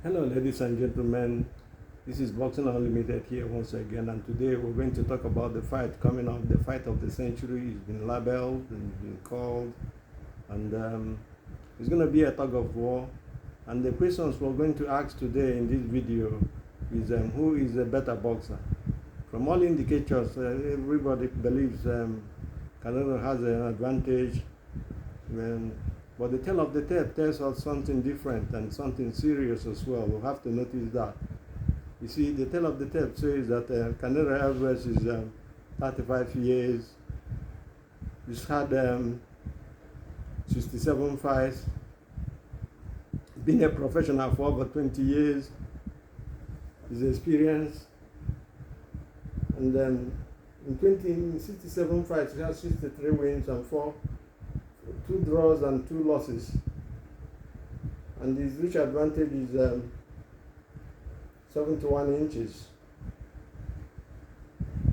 Hello, ladies and gentlemen. This is Boxing Unlimited here once again, and today we're going to talk about the fight coming up, the fight of the century. It's been labeled and been called, and it's going to be a tug of war. And the questions we're going to ask today in this video is who is a better boxer? From all indicators, everybody believes Canelo has an advantage. But the tale of the tape tells us something different and something serious as well. We'll have to notice that. You see, the tale of the tape says that Canelo Alvarez is 35 years. He's had 67 fights. Been a professional for over 20 years. He's experienced. And then in 67 fights, he has 63 wins and 2 draws and 2 losses, and his reach advantage is 71 inches,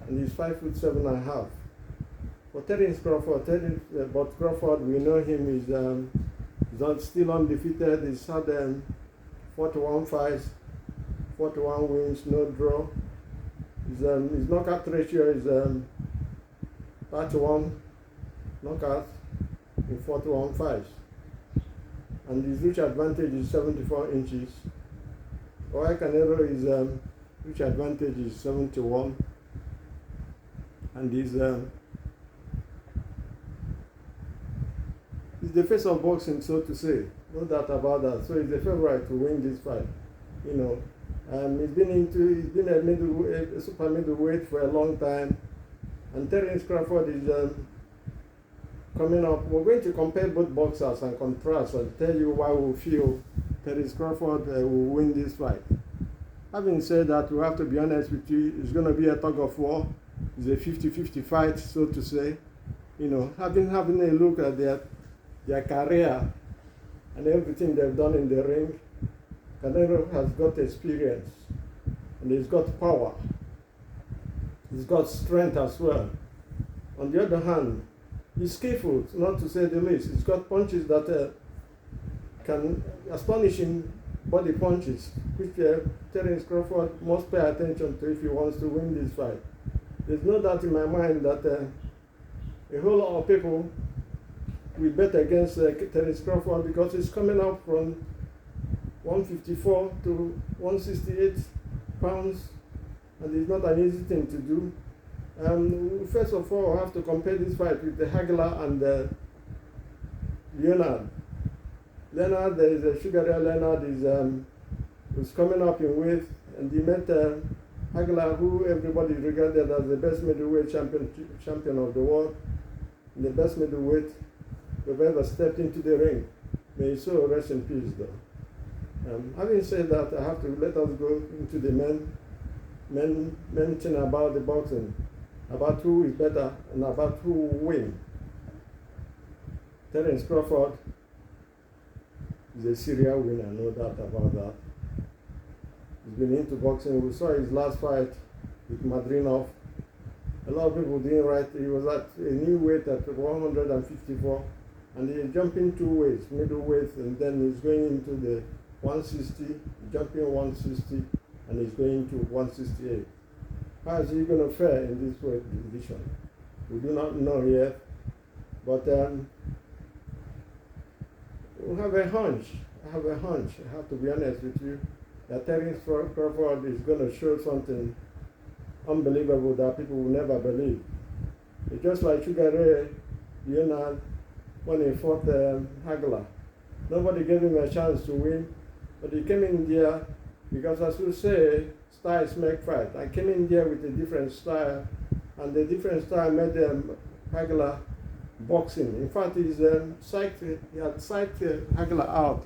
and he's 5'7.5". For Terence Crawford, but Crawford, we know him, he's still undefeated. He's had 41 fights, 41 wins, no draw. His knockout ratio is 31 knockouts in 41 fights, and his reach advantage is 74 inches. While Canelo is reach advantage is 71, and he's the face of boxing, so to say, no doubt about that. So he's the favorite to win this fight. He's been a super middleweight for a long time, and Terence Crawford is coming up. We're going to compare both boxers and contrast and tell you why we feel Terence Crawford will win this fight. Having said that, we have to be honest with you, it's going to be a tug of war. It's a 50-50 fight, so to say. Having a look at their career and everything they've done in the ring, Canelo has got experience, and he's got power. He's got strength as well. On the other hand, he's skillful, not to say the least. He's got punches that can astonishing body punches, which Terence Crawford must pay attention to if he wants to win this fight. There's no doubt in my mind that a whole lot of people will bet against Terence Crawford because he's coming up from 154 to 168 pounds, and it's not an easy thing to do. First of all, I have to compare this fight with the Hagler and Leonard. There is a Sugar Ray Leonard who's coming up in weight, and he met Hagler, who everybody regarded as the best middleweight champion of the world, the best middleweight who've ever stepped into the ring. May his soul rest in peace, though. Having said that, I have to let us go into the main thing about the boxing, about who is better and about who will win. Terence Crawford is a serial winner, no doubt about that. He's been into boxing. We saw his last fight with Madrinov. A lot of people didn't write. He was at a new weight at 154, and he jumped in 2 weights, middleweight, and then he's going into the 160, jumping 160, and he's going to 168. How is he going to fare in this weight division? We do not know yet, but we have a hunch. I have to be honest with you, that Terence Crawford is going to show something unbelievable that people will never believe. It's just like Sugar Ray Leonard when he fought Hagler. Nobody gave him a chance to win, but he came in there because, as you say, styles make fight. I came in there with a different style, and the different style made Hagler boxing. In fact, he had psyched Hagler out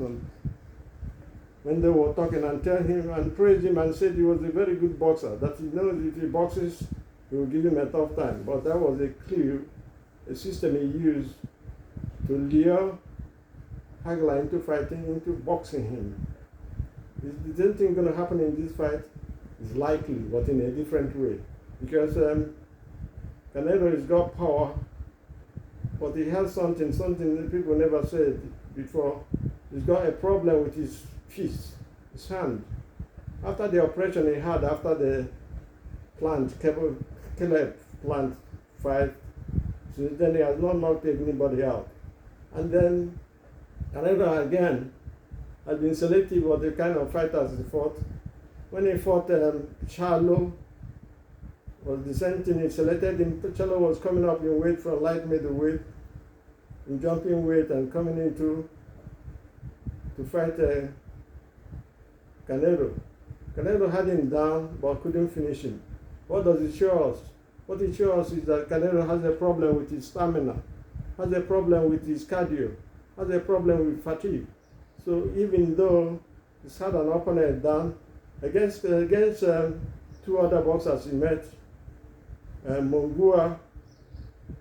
when they were talking, and tell him and praised him and said he was a very good boxer, that he knows if he boxes, he will give him a tough time. But that was a system he used to lure Hagler into fighting, into boxing him. Is the same thing going to happen in this fight? It's likely, but in a different way. Because Canelo has got power, but he has something that people never said before. He's got a problem with his fists. his hand. After the operation he had after the Caleb plant fight, since then he has not knocked anybody out. And then Canelo again has been selective of the kind of fighters he fought. When he fought Charlo, was the same thing. He selected him. Charlo was coming up in weight from light middleweight, in jumping weight, and coming into to fight Canelo. Canelo had him down but couldn't finish him. What does it show us? What it shows us is that Canelo has a problem with his stamina, has a problem with his cardio, has a problem with fatigue. So even though he's had an opponent down, against two other boxers he met, Mongua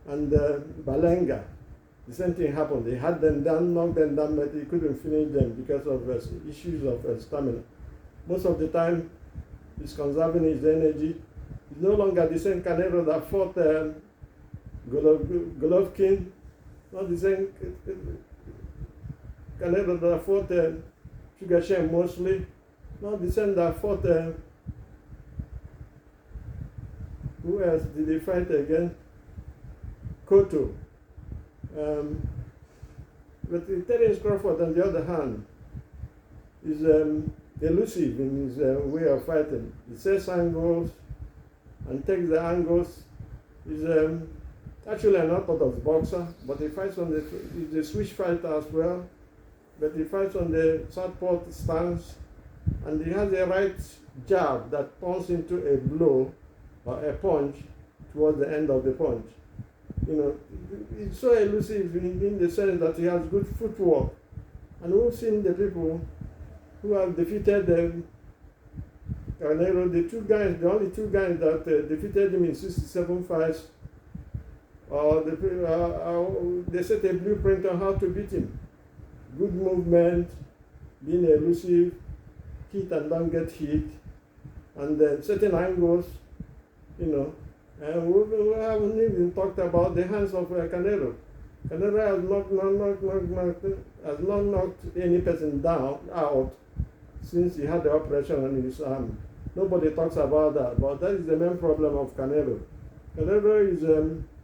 and Balenga, the same thing happened. He had them down, knocked them down, but he couldn't finish them because of issues of stamina. Most of the time, he's conserving his energy. He's no longer the same Canelo that fought Golovkin, not the same Canelo that fought Sugar mostly, not the same that fought who else did he fight again? Cotto. But Terence Crawford, on the other hand, is elusive in his way of fighting. He sets angles and takes the angles. He's actually an orthodox boxer, but he fights on he's a switch fighter as well, but he fights on the southpaw stance, and he has a right jab that turns into a blow or a punch towards the end of the punch. You know, it's so elusive in the sense that he has good footwork. And we've seen the people who have defeated Canelo, the only two guys that defeated him in 67 fights, they set a blueprint on how to beat him. Good movement, being elusive, hit and don't get hit, and then certain angles, you know. And we haven't even talked about the hands of Canelo. Canelo has not knocked any person out since he had the operation on his arm. Nobody talks about that, but that is the main problem of Canelo. Canelo is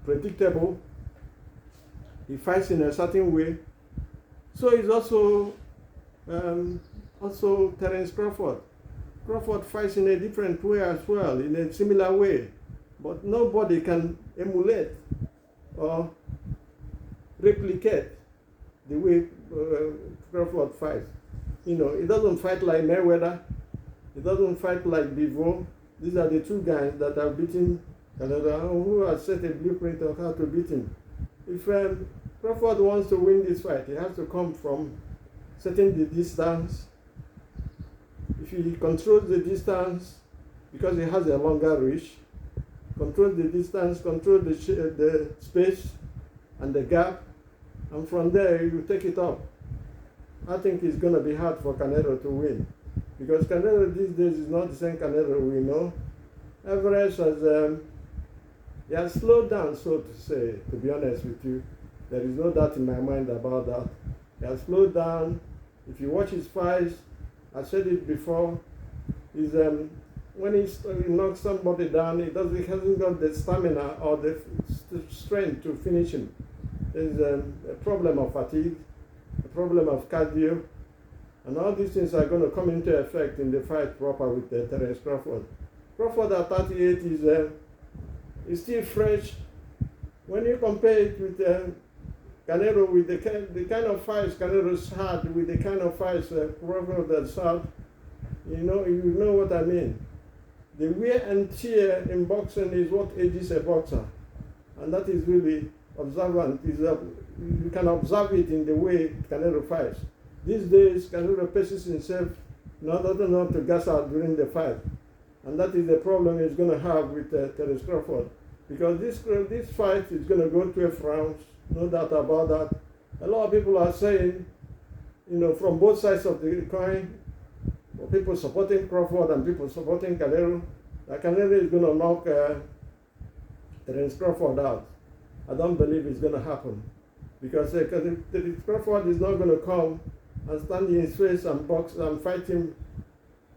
predictable. He fights in a certain way. So is also Terence Crawford. Crawford fights in a different way as well, in a similar way. But nobody can emulate or replicate the way Crawford fights. You know, he doesn't fight like Mayweather. He doesn't fight like Bivol. These are the two guys that have beaten Canelo, who have set a blueprint of how to beat him. If Crawford wants to win this fight, he has to come from setting the distance. If he controls the distance, because he has a longer reach, control the distance, control the space and the gap, and from there you take it up. I think it's going to be hard for Canelo to win, because Canelo these days is not the same Canelo we know. Alvarez has slowed down, so to say, to be honest with you. There is no doubt in my mind about that. He has slowed down. If you watch his fights, I said it before, he's when he knocks somebody down, he hasn't got the stamina or the strength to finish him. There's a problem of fatigue, a problem of cardio, and all these things are going to come into effect in the fight proper with Terence Crawford. Crawford at 38 is still fresh. When you compare it with Canelo, with the kind of fights Canelo's had, with the kind of fights Crawford has had, you know what I mean. The wear and tear in boxing is what ages a boxer, and that is really observant. You can observe it in the way Canelo fights. These days, Canelo paces himself in order not to gas out during the fight, and that is the problem he's going to have with Terence Crawford, because this fight is going to go 12 rounds, no doubt about that. A lot of people are saying, from both sides of the coin, people supporting Crawford and people supporting Canelo, that Canelo is going to knock Terence Crawford out. I don't believe it's going to happen, because Crawford is not going to come and stand in his face and box and fight him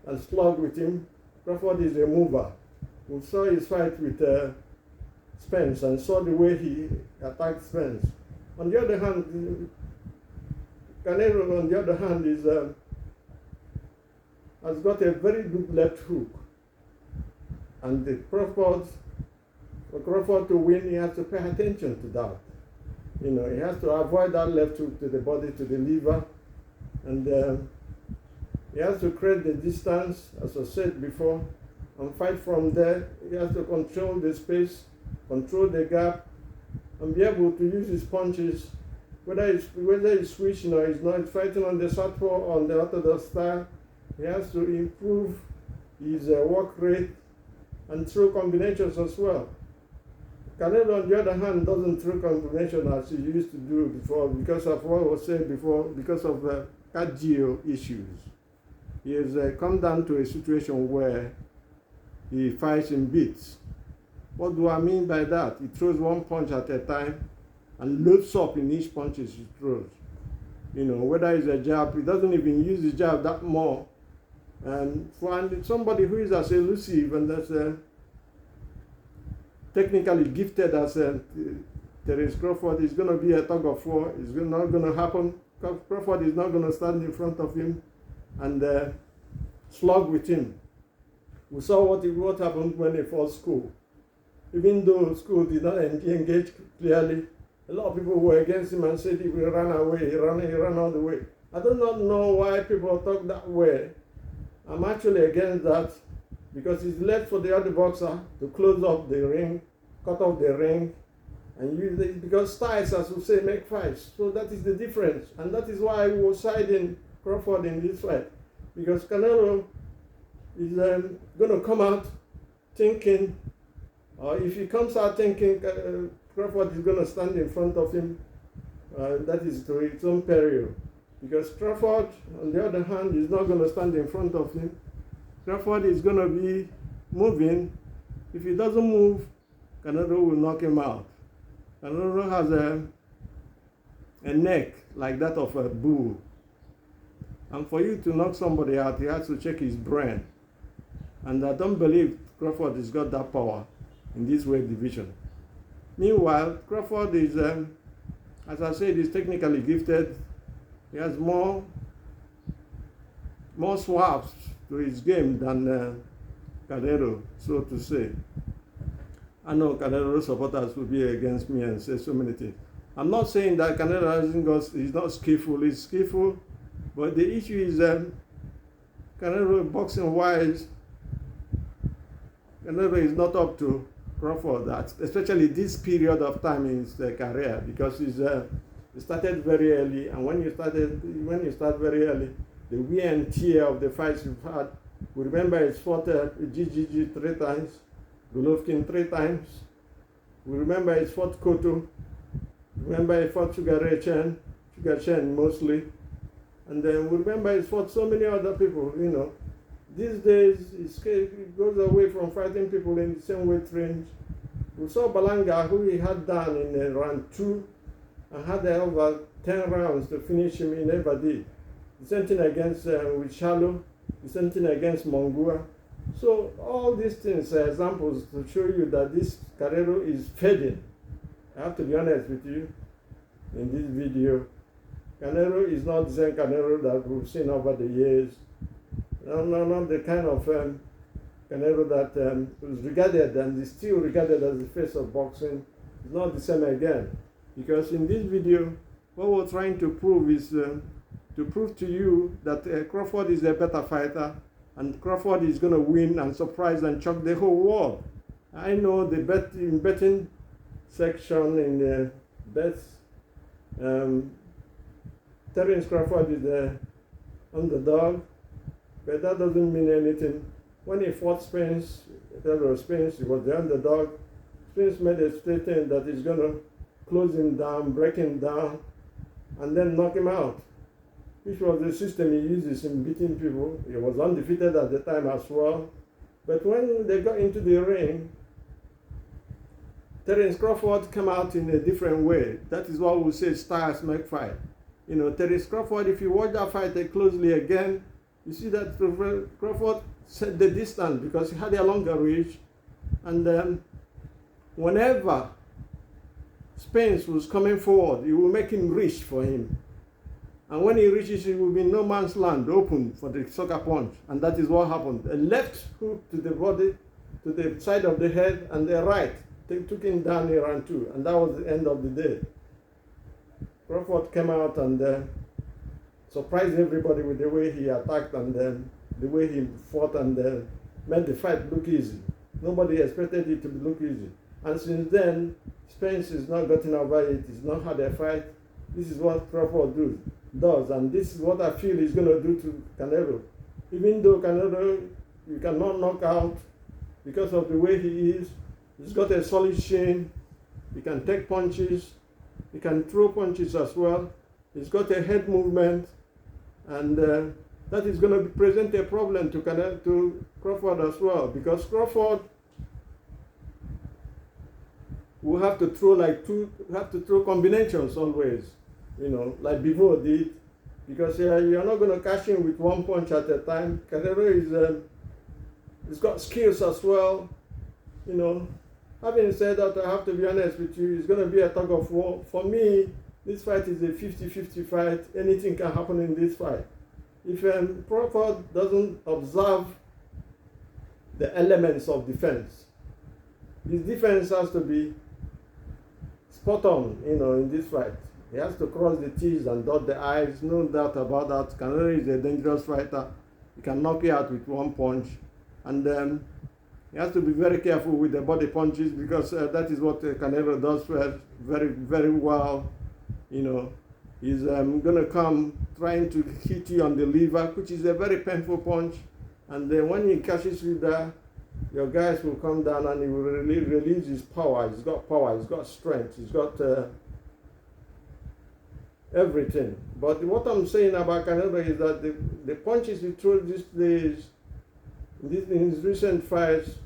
and slug with him. Crawford is a mover. We saw his fight with Spence and saw the way he attacked Spence. On the other hand, Canelo, on the other hand, has got a very good left hook. And for Crawford to win, he has to pay attention to that. He has to avoid that left hook to the body, to the liver, and he has to create the distance, as I said before, and fight from there. He has to control the space, control the gap, and be able to use his punches, whether he's switching or he's not fighting on the southpaw or on the orthodox style. He has to improve his work rate and throw combinations as well. Canelo, on the other hand, doesn't throw combinations as he used to do before because of what was said before, because of cardio issues. He has come down to a situation where he fights in beats. What do I mean by that? He throws one punch at a time and loads up in each punch he throws. Whether it's a jab, he doesn't even use the jab that more. And for somebody who is as elusive and as technically gifted as Terence Crawford, is going to be a tug of war. It's not going to happen. Crawford is not going to stand in front of him and slug with him. We saw what happened when he fought School. Even though School did not engage clearly, a lot of people were against him and said he will run away. He ran all the way. I do not know why people talk that way. I'm actually against that because it's left for the other boxer to close up the ring, cut off the ring, and use it because styles, as we say, make fights. So that is the difference, and that is why we were siding Crawford in this fight, because Canelo is going to come out thinking, or if he comes out thinking Crawford is going to stand in front of him, that is to its own peril. Because Crawford, on the other hand, is not going to stand in front of him. Crawford is going to be moving. If he doesn't move, Canelo will knock him out. Canelo has a neck like that of a bull. And for you to knock somebody out, he has to check his brain. And I don't believe Crawford has got that power in this weight division. Meanwhile, Crawford is, as I said, is technically gifted. He has more swaps to his game than Canelo, so to say. I know Canelo supporters will be against me and say so many things. I'm not saying that Canelo he's not skillful. He's skillful, but the issue is Canelo, boxing-wise, Canelo is not up to Crawford, especially this period of time in his career, because he started very early, and when you start very early, the wear and tear of the fights you've had. We remember he's fought GGG 3 times, Golovkin 3 times. We remember he's fought Cotto. Remember he fought Sugar Chen mostly. And then we remember he's fought so many other people, These days, he goes away from fighting people in the same weight range. We saw Balanga, who he had done in round 2, and had over 10 rounds to finish him. He never did. The same thing against with Shallow, the same thing against Mongua. So all these things are examples to show you that this Canelo is fading. I have to be honest with you in this video. Canelo is not the same Canelo that we've seen over the years. No, not the kind of Canelo that was regarded and is still regarded as the face of boxing. It's not the same again. Because in this video, what we're trying to prove is to prove to you that Crawford is a better fighter, and Crawford is going to win and surprise and shock the whole world. I know the betting section in the bets, Terence Crawford is the underdog, but that doesn't mean anything. When he fought Spence, he was the underdog. Spence made a statement that he's going to close him down, break him down, and then knock him out, which was the system he uses in beating people. He was undefeated at the time as well. But when they got into the ring, Terence Crawford came out in a different way. That is what we say styles make fight. Terence Crawford, if you watch that fight closely again, You see that Crawford set the distance because he had a longer reach, and then whenever Spence was coming forward, he will make him reach for him. And when he reaches, it will be no man's land, open for the sucker punch. And that is what happened. A left hook to the body, to the side of the head, and the right. They took him down in round 2. And that was the end of the day. Crawford came out and surprised everybody with the way he attacked and the way he fought and made the fight look easy. Nobody expected it to look easy. And since then, Spence has not gotten over it. He's not had a fight. This is what Crawford does, and this is what I feel he's going to do to Canelo. Even though Canelo, you cannot knock out because of the way he is, he's got a solid chin, he can take punches, he can throw punches as well, he's got a head movement, and that is going to present a problem to Crawford as well, because Crawford will have to throw combinations always, like Bivol did, because you're not going to cash in with one punch at a time. Canelo he's got skills as well, Having said that, I have to be honest with you, it's going to be a tug of war. For me, this fight is a 50-50 fight. Anything can happen in this fight. If Crawford doesn't observe the elements of defense, his defense has to be spot on, in this fight. He has to cross the T's and dot the I's, no doubt about that. Canelo is a dangerous fighter. He can knock you out with one punch. And he has to be very careful with the body punches, because that is what Canelo does very, very well. He's going to come trying to hit you on the liver, which is a very painful punch. And then when he catches you there, your guys will come down and he will release his power. He's got power, he's got strength, he's got everything. But what I'm saying about Canelo is that the punches he throws these days, in his recent fights,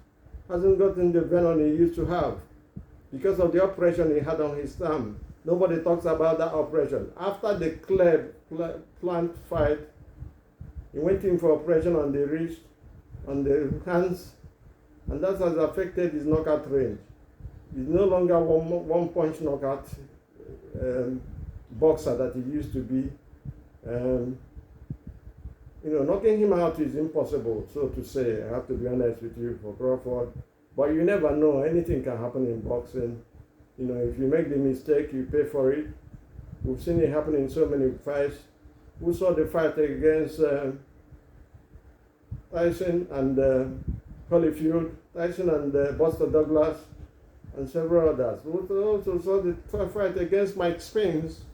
hasn't gotten the venom he used to have because of the operation he had on his thumb. Nobody talks about that operation. After the plant fight, he went in for operation on the wrist, on the hands, and that has affected his knockout range. He's no longer one punch knockout boxer that he used to be. Knocking him out is impossible, so to say. I have to be honest with you, for Crawford. But you never know. Anything can happen in boxing. If you make the mistake, you pay for it. We've seen it happen in so many fights. We saw the fight against Tyson and Holyfield, Tyson and Buster Douglas, and several others. We also saw the fight against Mike Spence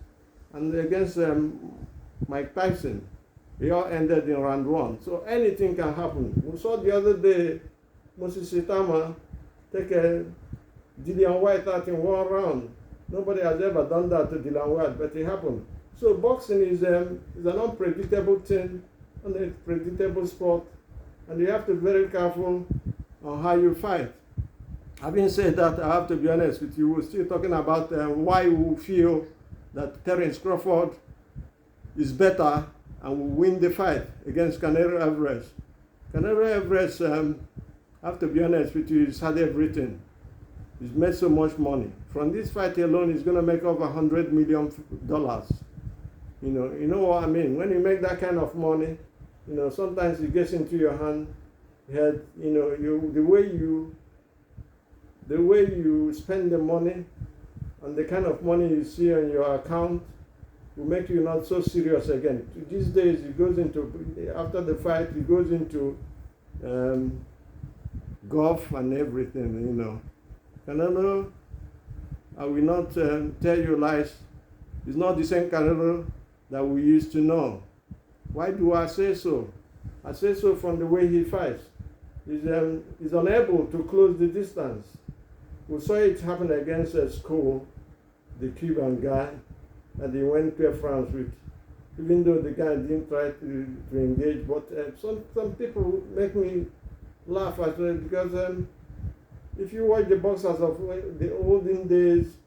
and against Mike Tyson. They all ended in round 1. So anything can happen. We saw the other day Moses Sitama take Dillian White out in 1 round. Nobody has ever done that to Dillian White, but it happened. So boxing is an unpredictable thing, an unpredictable sport, and you have to be very careful on how you fight. Having said that, I have to be honest with you. We're still talking about why we feel that Terence Crawford is better and will win the fight against Canelo Alvarez. Canelo Alvarez, I have to be honest with you, he's had everything. He's made so much money. From this fight alone, he's going to make over $100 million. You know what I mean? When you make that kind of money, sometimes it gets into your head, the way you spend the money and the kind of money you see on your account will make you not so serious again. These days, after the fight, he goes into golf and everything, Canelo, I will not tell you lies. It's not the same Canelo that we used to know. Why do I say so? I say so from the way he fights. He's unable to close the distance. We saw it happen against School, the Cuban guy, and he went 12 rounds with, even though the guy didn't try to engage. But some people make me laugh at it, because if you watch the boxers of the olden days,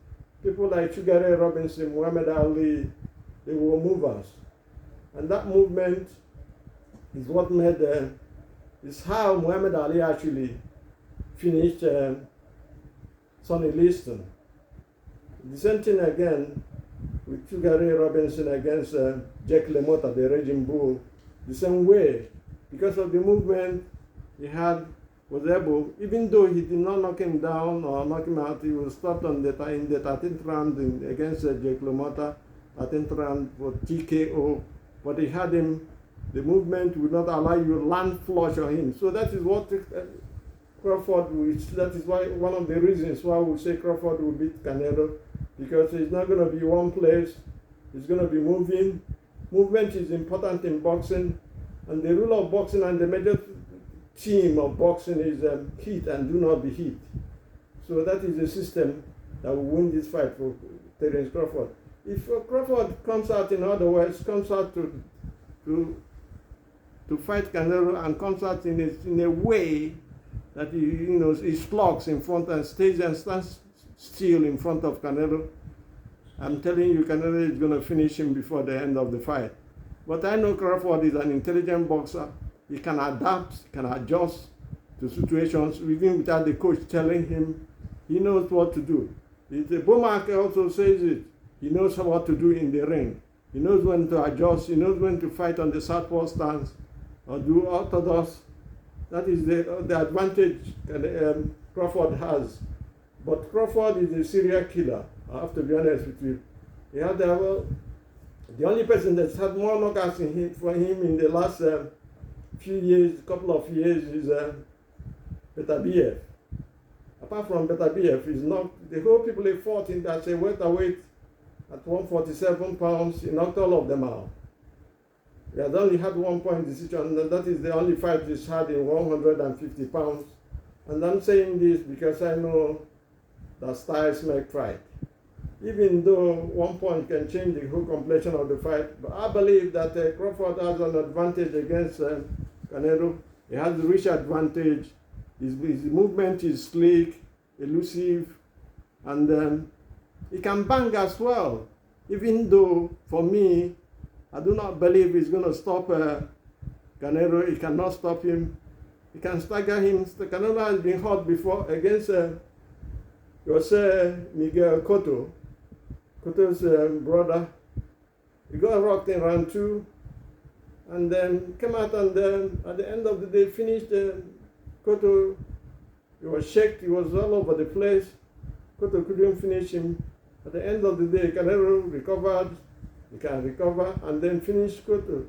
people like Sugar Ray Robinson, Muhammad Ali, they were movers. And that movement is what made, is how Muhammad Ali actually finished Sonny Liston. The same thing again with Sugar Ray Robinson against Jack LaMotta, the Raging Bull. The same way, because of the movement he had, was able, even though he did not knock him down or knock him out, he was stopped in the 13th round against Jack LaMotta, 13th round for TKO, but he had him, the movement would not allow you to land flush on him. So that is what Crawford, that is why one of the reasons why we say Crawford will beat Canelo, because he's not going to be one place, he's going to be moving. Movement is important in boxing, and the rule of boxing and the major theme of boxing is hit and do not be hit. So that is the system that will win this fight for Terence Crawford. If Crawford comes out, in other words, comes out to fight Canelo and comes out in a way that he slugs in front and stays and stands still in front of Canelo, I'm telling you, Canelo is going to finish him before the end of the fight. But I know Crawford is an intelligent boxer. He can adapt, can adjust to situations, even without the coach telling him. He knows what to do. The Bomack also says it. He knows what to do in the ring. He knows when to adjust. He knows when to fight on the southpaw stance or do orthodox. That is the advantage Crawford has. But Crawford is a serial killer. I have to be honest with you. He had the only person that's had more knockouts for him in the last few years, couple of years, is Beterbiev. Apart from Beterbiev, he's not the whole people he fought in as a welterweight at 147 pounds. He knocked all of them out. He has only had 1 point decision, and that is the only fight he's had in 150 pounds. And I'm saying this because I know that styles make fight. Even though 1 point can change the whole complexion of the fight, but I believe that Crawford has an advantage against Canelo. He has a rich advantage. His movement is slick, elusive, and he can bang as well. Even though, for me, I do not believe he's going to stop Canelo. He cannot stop him. He can stagger him. Canelo has been hurt before against Jose Miguel Cotto. Cotto's brother. He got rocked in round 2 and then came out, and then at the end of the day finished Cotto. He was shaken, he was all over the place. Cotto couldn't finish him. At the end of the day, Canelo recovered, he can recover, and then finish Cotto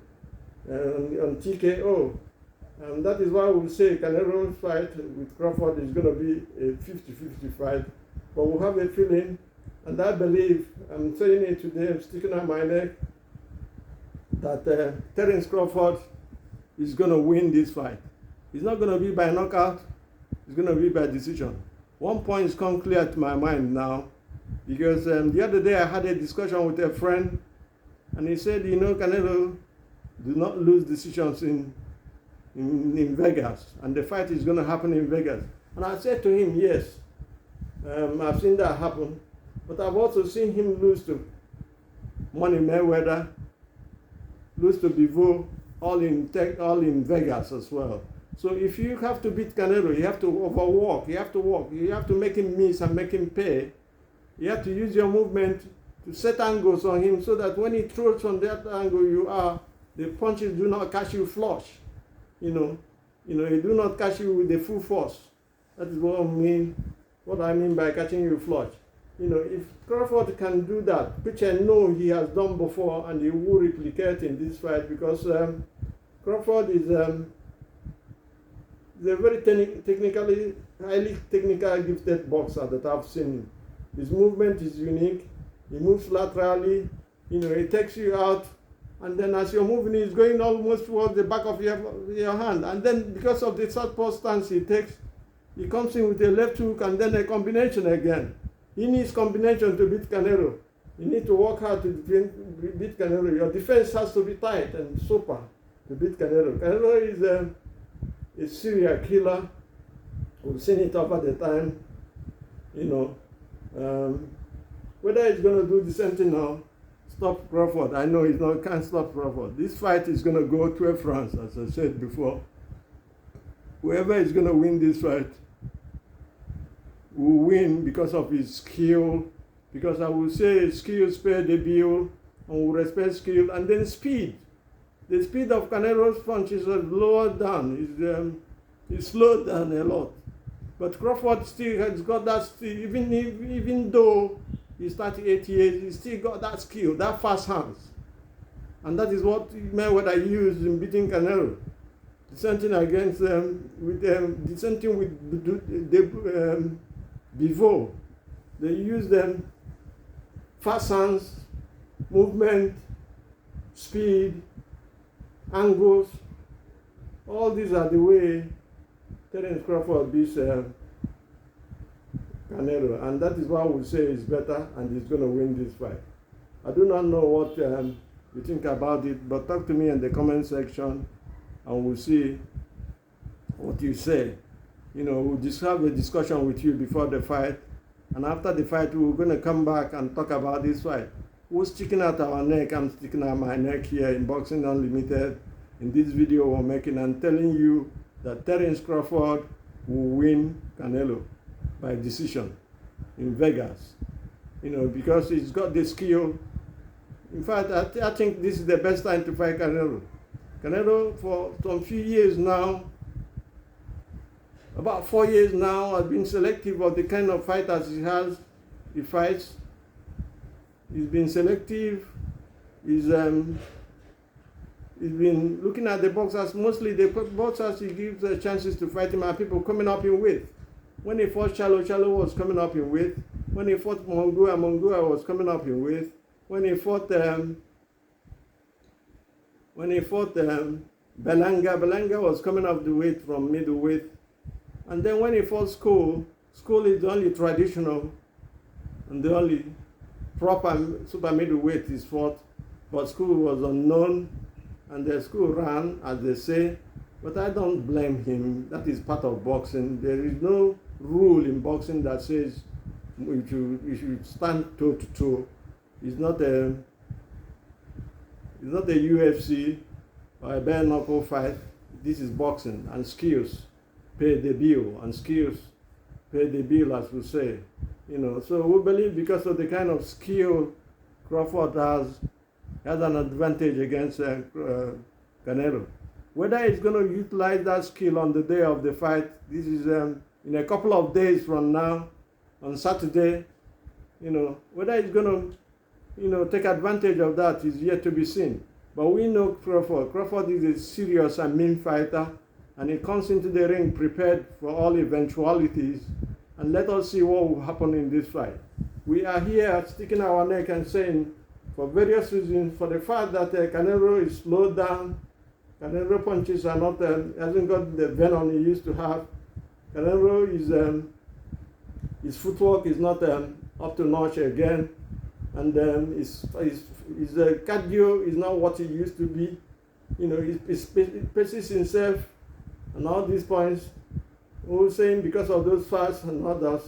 on TKO. And that is why we say Canelo's fight with Crawford is going to be a 50-50 fight. But we have a feeling, and I believe, I'm saying it today, I'm sticking out my neck, that Terence Crawford is going to win this fight. It's not going to be by knockout, it's going to be by decision. 1 point is come clear to my mind now, because the other day I had a discussion with a friend, and he said, Canelo do not lose decisions in Vegas, and the fight is going to happen in Vegas. And I said to him, yes, I've seen that happen, but I've also seen him lose to Money Mayweather, lose to Bivol, all in Vegas as well. So if you have to beat Canelo, you have to overwork, you have to walk, you have to make him miss and make him pay. You have to use your movement to set angles on him so that when he throws on that angle the punches do not catch you flush. He do not catch you with the full force. That is what I mean by catching you flush. If Crawford can do that, which I know he has done before, and he will replicate in this fight, because Crawford is a very highly technical gifted boxer that I've seen. His movement is unique. He moves laterally. He takes you out, and then as you're moving, he's going almost towards the back of your hand. And then because of the southpaw stance he takes, he comes in with a left hook and then a combination again. He needs combination to beat Canelo. You need to work hard to beat Canelo. Your defense has to be tight and super to beat Canelo. Canelo is a serial killer. We've seen it over the time. Whether he's going to do the same thing now, stop Crawford. I know can't stop Crawford. This fight is going to go 12 rounds, as I said before. Whoever is going to win this fight will win because of his skill. Because I will say skill spare the bill, and will respect skill, and then speed. The speed of Canelo's punches is lowered down. It's slowed down a lot. But Crawford still has got that skill, even though he's 38 years, he's still got that skill, that fast hands. And that is what Mayweather used in beating Canelo. Dissenting against dissenting with Bivol. They use them fast hands, movement, speed, angles. All these are the way Terence Crawford beats Canelo, and that is why we say is better and he's going to win this fight. I do not know what you think about it, but talk to me in the comment section and we'll see what you say. We'll just have a discussion with you before the fight, and after the fight we're going to come back and talk about this fight. We're sticking out our neck. I'm sticking out my neck here in Boxing Unlimited. In this video we're making, and telling you that Terence Crawford will win Canelo by decision in Vegas. Because he's got the skill. In fact, I think this is the best time to fight Canelo. Canelo, for some few years now, about 4 years now, has been selective of the kind of fighters he fights. He's been selective. He's been looking at the boxers. Mostly the boxers he gives chances to fight him are people coming up in weight. When he fought Charlo was coming up in weight. When he fought Mongua was coming up in weight. When he fought Belanga was coming up the weight from middleweight. And then when he fought School is the only traditional and the only proper super middleweight is fought. But School was unknown, and the School ran, as they say. But I don't blame him. That is part of boxing. There is no rule in boxing that says you should stand toe to toe. It's not a UFC or a bare knuckle fight. This is boxing, and skills pay the bill, and skills pay the bill, as we say. So we believe because of the kind of skill Crawford has an advantage against Canelo. Whether he's going to utilize that skill on the day of the fight, this is in a couple of days from now, on Saturday. Whether he's going to take advantage of that is yet to be seen. But we know Crawford. Crawford is a serious and mean fighter, and he comes into the ring prepared for all eventualities. And let us see what will happen in this fight. We are here sticking our neck and saying, for various reasons, for the fact that Canelo is slowed down, Canelo punches are not, hasn't got the venom he used to have. Canelo is, his footwork is not up to notch again, and his cardio is not what it used to be. He paces himself, and all these points. We're saying because of those facts and others,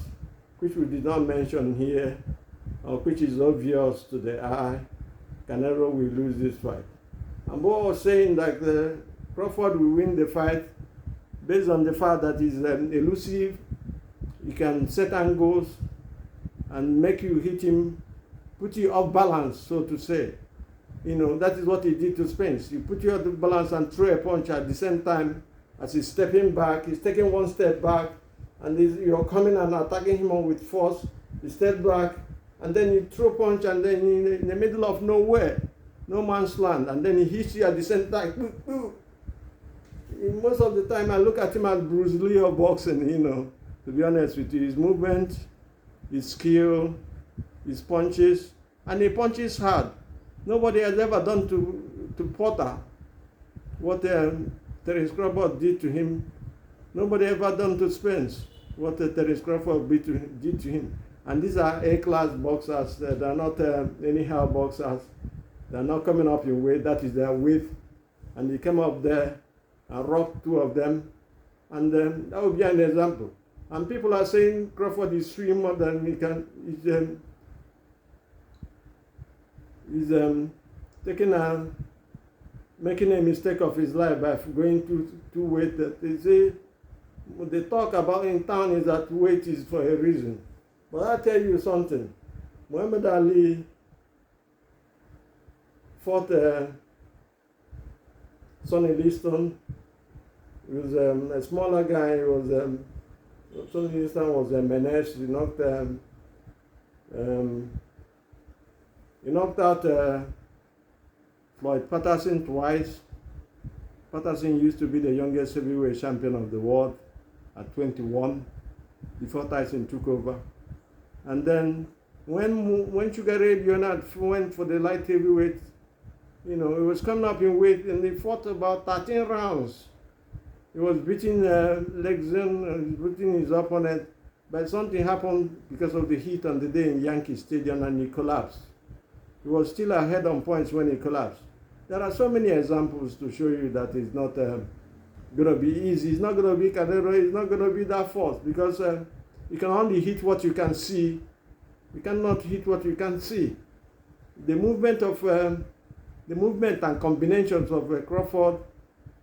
which we did not mention here, or which is obvious to the eye, Canelo will lose this fight. And what was saying that Crawford will win the fight based on the fact that he's elusive, he can set angles and make you hit him, put you off balance, so to say. That is what he did to Spence. He put you off balance and throw a punch at the same time. As he's stepping back, he's taking one step back, and you're coming and attacking him with force. You step back, and then you throw punch, and then in the middle of nowhere, no man's land, and then he hits you at the same time. Most of the time, I look at him as Bruce Lee of boxing, to be honest with you. His movement, his skill, his punches, and he punches hard. Nobody has ever done to Porter what Terence Crawford did to him. Nobody ever done to Spence what Terence Crawford did to him. And these are A-class boxers. They're not anyhow boxers. They're not coming up in weight. That is their weight. And he came up there and rocked two of them. And that would be an example. And people are saying Crawford is slimmer than he can. is making a mistake of his life by going to weight. That they say, what they talk about in town is that weight is for a reason. But I'll tell you something. Muhammad Ali fought Sonny Liston. He was a smaller guy. He was Sonny Liston was a menace. He knocked out Floyd Patterson twice. Patterson used to be the youngest heavyweight champion of the world at 21 before Tyson took over. And then when Sugar Ray Leonard went for the light heavyweight, he was coming up in weight, and he fought about 13 rounds. He was beating legs in, beating his opponent, but something happened because of the heat on the day in Yankee Stadium, and he collapsed. He was still ahead on points when he collapsed. There are so many examples to show you that it's not going to be easy. It's not going to be Canelo. It's not going to be that force, because you can only hit what you can see. You cannot hit what you can see. The movement and combinations of Crawford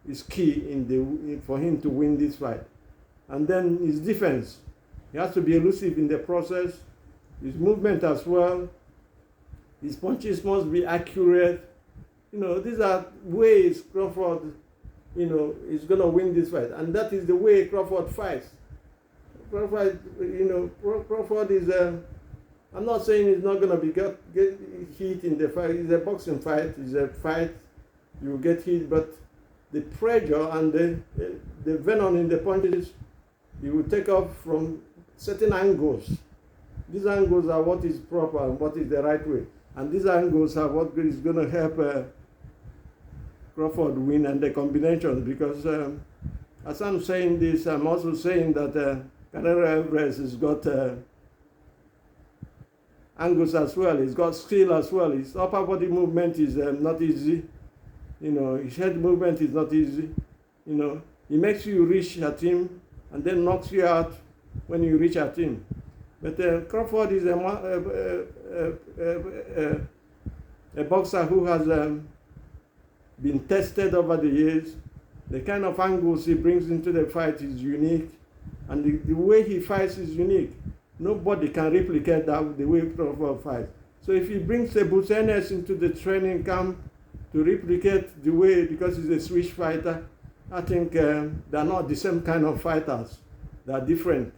is key for him to win this fight. And then his defense. He has to be elusive in the process. His movement as well. His punches must be accurate. These are ways Crawford, is going to win this fight. And that is the way Crawford fights. Crawford is I'm not saying he's not going to be get hit in the fight. It's a boxing fight. It's a fight. You get hit, but the pressure and the venom in the punches, you will take off from certain angles. These angles are what is proper and what is the right way. And these angles are what is going to help Crawford win, and the combinations. Because as I'm saying this, I'm also saying that Canelo Alvarez has got angles as well. He's got skill as well. His upper body movement is not easy. His head movement is not easy. He makes you reach at him and then knocks you out when you reach at him. But Crawford is a boxer who has been tested over the years. The kind of angles he brings into the fight is unique, and the way he fights is unique. Nobody can replicate that the way Crawford fights. So if he brings a Bruce Ennis into the training camp to replicate the way, because he's a Swiss fighter, I think they're not the same kind of fighters. They're different.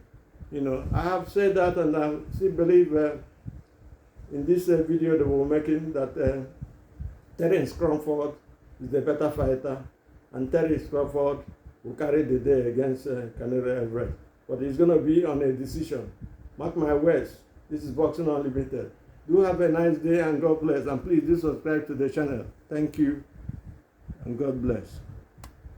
I have said that, and I still believe in this video that we're making that Terence Crawford is the better fighter, and Terence Crawford will carry the day against Canelo Alvarez. But it's going to be on a decision. Mark my words. This is Boxing Unlimited. Do have a nice day, and God bless. And please do subscribe to the channel. Thank you, and God bless.